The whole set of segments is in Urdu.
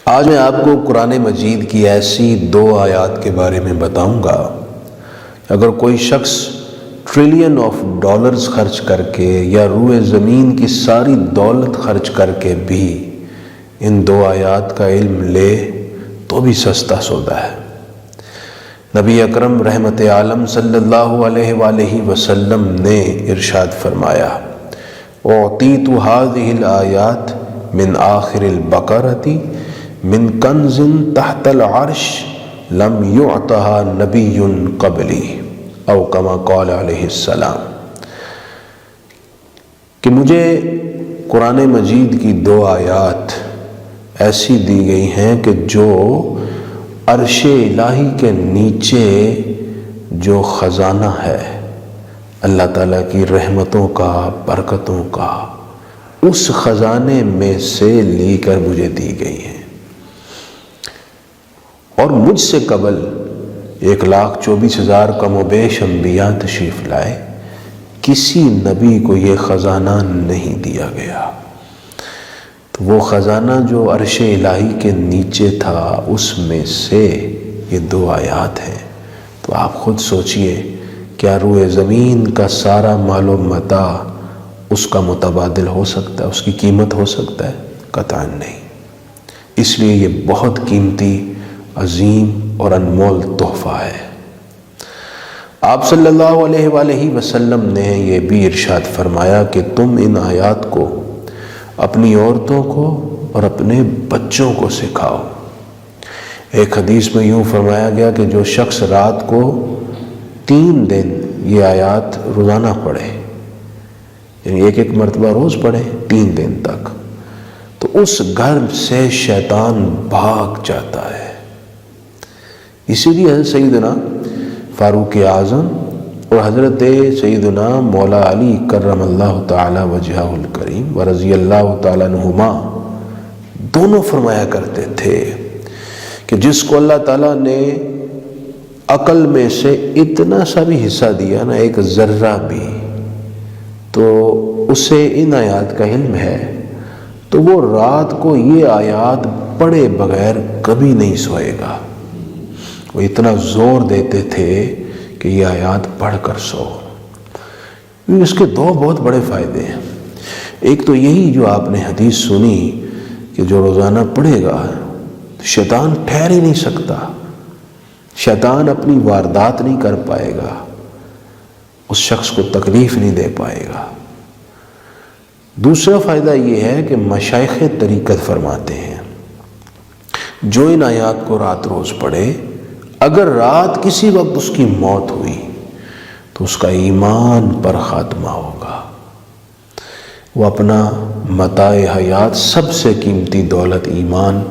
آج میں آپ کو قرآن مجید کی ایسی 2 آیات کے بارے میں بتاؤں گا۔ اگر کوئی شخص ٹریلین آف ڈالرز خرچ کر کے یا روئے زمین کی ساری دولت خرچ کر کے بھی ان 2 آیات کا علم لے تو بھی سستا سودا ہے۔ نبی اکرم رحمت عالم صلی اللہ علیہ وآلہ وسلم نے ارشاد فرمایا، اعطیت هذه الآیات من آخر البقرۃ من کنز تحت العرش لم یعطها نبی قبلی او کما قال علیہ السلام، کہ مجھے قرآن مجید کی 2 آیات ایسی دی گئی ہیں کہ جو عرش الہی کے نیچے جو خزانہ ہے اللہ تعالیٰ کی رحمتوں کا، برکتوں کا، اس خزانے میں سے لی کر مجھے دی گئی ہیں، اور مجھ سے قبل 1,24,000 کم و بیش انبیاء تشریف لائے، کسی نبی کو یہ خزانہ نہیں دیا گیا۔ تو وہ خزانہ جو عرش الہی کے نیچے تھا، اس میں سے یہ 2 آیات ہیں۔ تو آپ خود سوچئے، کیا روئے زمین کا سارا مال و متاع اس کا متبادل ہو سکتا ہے، اس کی قیمت ہو سکتا ہے؟ قطعاً نہیں۔ اس لیے یہ بہت قیمتی، عظیم اور انمول تحفہ ہے۔ آپ صلی اللہ علیہ وآلہ وسلم نے یہ بھی ارشاد فرمایا کہ تم ان آیات کو اپنی عورتوں کو اور اپنے بچوں کو سکھاؤ۔ ایک حدیث میں یوں فرمایا گیا کہ جو شخص رات کو 3 دن یہ آیات روزانہ پڑھے، یعنی ایک مرتبہ روز پڑھے 3 دن تک، تو اس گھر سے شیطان بھاگ جاتا ہے۔ اسی لیے حضرت سیدنا فاروق اعظم اور حضرت سیدنا مولا علی کرم اللہ تعالی وجہہ الکریم و رضی اللہ تعالیٰ عنہما دونوں فرمایا کرتے تھے کہ جس کو اللہ تعالیٰ نے عقل میں سے اتنا سا بھی حصہ دیا نا، ایک ذرہ بھی، تو اسے ان آیات کا علم ہے، تو وہ رات کو یہ آیات پڑھے بغیر کبھی نہیں سوئے گا۔ وہ اتنا زور دیتے تھے کہ یہ آیات پڑھ کر سو۔ اس کے 2 بہت بڑے فائدے ہیں۔ ایک تو یہی جو آپ نے حدیث سنی کہ جو روزانہ پڑھے گا شیطان ٹھہر ہی نہیں سکتا، شیطان اپنی واردات نہیں کر پائے گا، اس شخص کو تکلیف نہیں دے پائے گا۔ دوسرا فائدہ یہ ہے کہ مشائخ طریقت فرماتے ہیں جو ان آیات کو رات روز پڑھے، اگر رات کسی وقت اس کی موت ہوئی تو اس کا ایمان پر خاتمہ ہوگا، وہ اپنا متاع حیات سب سے قیمتی دولت ایمان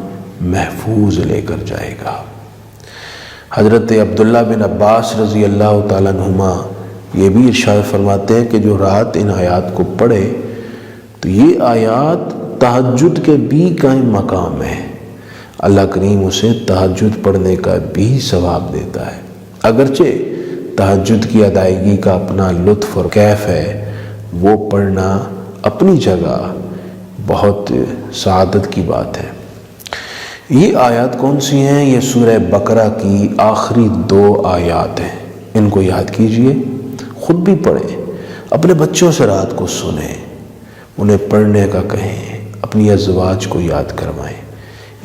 محفوظ لے کر جائے گا۔ حضرت عبداللہ بن عباس رضی اللہ تعالیٰ عنہما یہ بھی ارشاد فرماتے ہیں کہ جو رات ان آیات کو پڑھے تو یہ آیات تہجد کے بھی قائم مقام ہے، اللہ کریم اسے تہجد پڑھنے کا بھی ثواب دیتا ہے۔ اگرچہ تہجد کی ادائیگی کا اپنا لطف اور کیف ہے، وہ پڑھنا اپنی جگہ بہت سعادت کی بات ہے۔ یہ آیات کون سی ہیں؟ یہ سورہ بقرہ کی آخری 2 آیات ہیں۔ ان کو یاد کیجئے، خود بھی پڑھیں، اپنے بچوں سے رات کو سنیں، انہیں پڑھنے کا کہیں، اپنی ازواج کو یاد کروائیں۔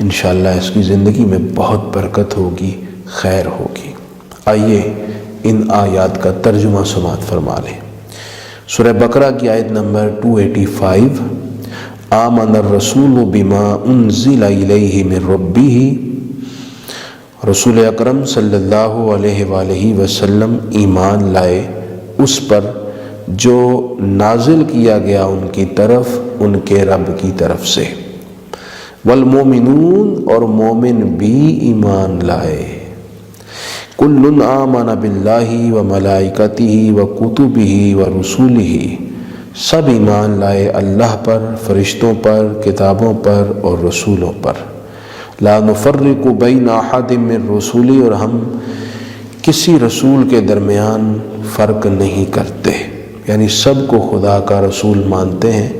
انشاءاللہ اس کی زندگی میں بہت برکت ہوگی، خیر ہوگی۔ آئیے ان آیات کا ترجمہ سماعت فرما لیں۔ سورہ بقرہ کی آیت نمبر 285، آمن الرسول بما انزل الیہ من ربہ، رسول اکرم صلی اللہ علیہ وآلہ وسلم ایمان لائے اس پر جو نازل کیا گیا ان کی طرف ان کے رب کی طرف سے، والمومنون اور مومن بھی ایمان لائے، کل آمن باللہ وملائکتہ وکتبہ ورسولہ، سب ایمان لائے اللہ پر، فرشتوں پر، کتابوں پر اور رسولوں پر، لا نفرق بین احد من رسولہ، اور ہم کسی رسول کے درمیان فرق نہیں کرتے، یعنی سب کو خدا کا رسول مانتے ہیں،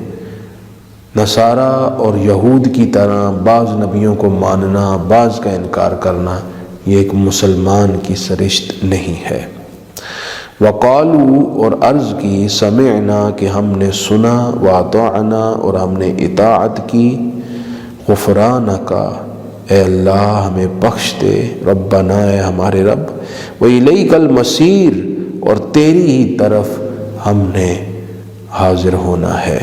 نصارہ اور یہود کی طرح بعض نبیوں کو ماننا، بعض کا انکار کرنا، یہ ایک مسلمان کی سرشت نہیں ہے۔ وقالو اور عرض کی سمعنا کہ ہم نے سنا، واطعنا اور ہم نے اطاعت کی، غفرانک اے اللہ ہمیں بخش دے، ربنا اے ہمارے رب، وإلیک المصیر اور تیری ہی طرف ہم نے حاضر ہونا ہے۔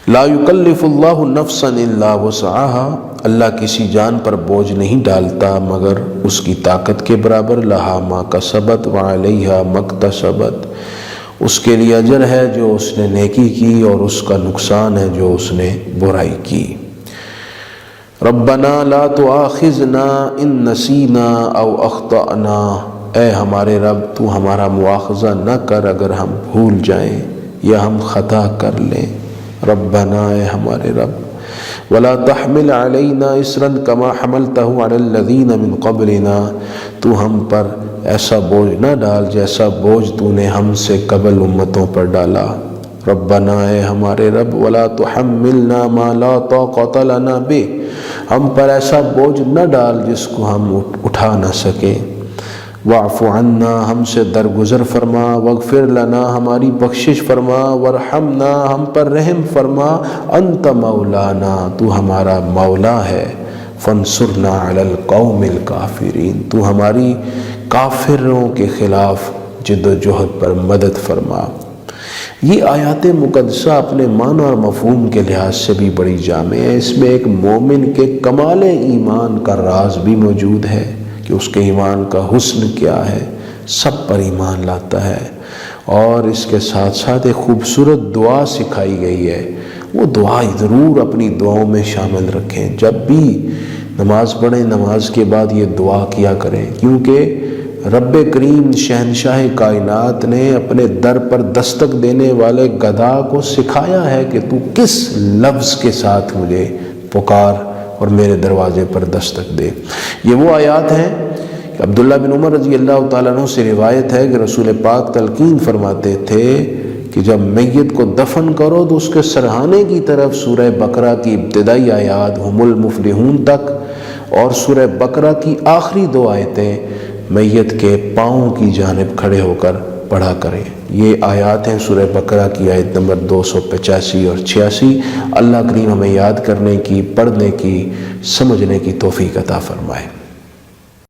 لا یکلف اللہ نفسا الا وسعها، اللہ کسی جان پر بوجھ نہیں ڈالتا مگر اس کی طاقت کے برابر، لہا ما کسبت وعلیہا ما اکتسبت، اس کے لیے اجر ہے جو اس نے نیکی کی اور اس کا نقصان ہے جو اس نے برائی کی۔ ربنا لا تؤاخذنا ان نسینا او اخطأنا، اے ہمارے رب تو ہمارا مواخذہ نہ کر اگر ہم بھول جائیں یا ہم خطا کر لیں۔ ربنا اے ہمارے رب، ولا تحمل علینا اصرا کما حملته علی الذین من قبلنا، تو ہم پر ایسا بوجھ نہ ڈال جیسا بوجھ تو نے ہم سے قبل امتوں پر ڈالا۔ ربنا اے ہمارے رب، ولا تحملنا ما لا طاقت لنا بہ، ہم پر ایسا بوجھ نہ ڈال جس کو ہم اٹھا نہ سکیں۔ واعف عنا، ہم سے درگزر فرما، واغفر لنا، ہماری بخشش فرما، وارحمنا، ہم پر رحم فرما، انت مولانا، تو ہمارا مولا ہے، فانصرنا علی القوم الکافرین، تو ہماری کافروں کے خلاف جد و جہد پر مدد فرما۔ یہ آیات مقدسہ اپنے معنی اور مفہوم کے لحاظ سے بھی بڑی جامع ہے۔ اس میں ایک مومن کے کمال ایمان کا راز بھی موجود ہے کہ اس کے ایمان کا حسن کیا ہے، سب پر ایمان لاتا ہے، اور اس کے ساتھ ساتھ ایک خوبصورت دعا سکھائی گئی ہے، وہ دعا ضرور اپنی دعاؤں میں شامل رکھیں۔ جب بھی نماز پڑھیں نماز کے بعد یہ دعا کیا کریں، کیونکہ رب کریم شہنشاہ کائنات نے اپنے در پر دستک دینے والے گدھا کو سکھایا ہے کہ تو کس لفظ کے ساتھ مجھے پکار اور میرے دروازے پر دستک دے۔ یہ وہ آیات ہیں کہ عبداللہ بن عمر رضی اللہ تعالیٰ عنہ سے روایت ہے کہ رسول پاک تلقین فرماتے تھے کہ جب میت کو دفن کرو تو اس کے سرہانے کی طرف سورہ بقرہ کی ابتدائی آیات ہم المفلحون تک اور سورہ بقرہ کی آخری 2 آیتیں میت کے پاؤں کی جانب کھڑے ہو کر پڑھا کریں۔ یہ آیات ہیں سورہ بقرہ کی آیت نمبر 285 اور 86۔ اللہ کریم ہمیں یاد کرنے کی، پڑھنے کی، سمجھنے کی توفیق عطا فرمائے۔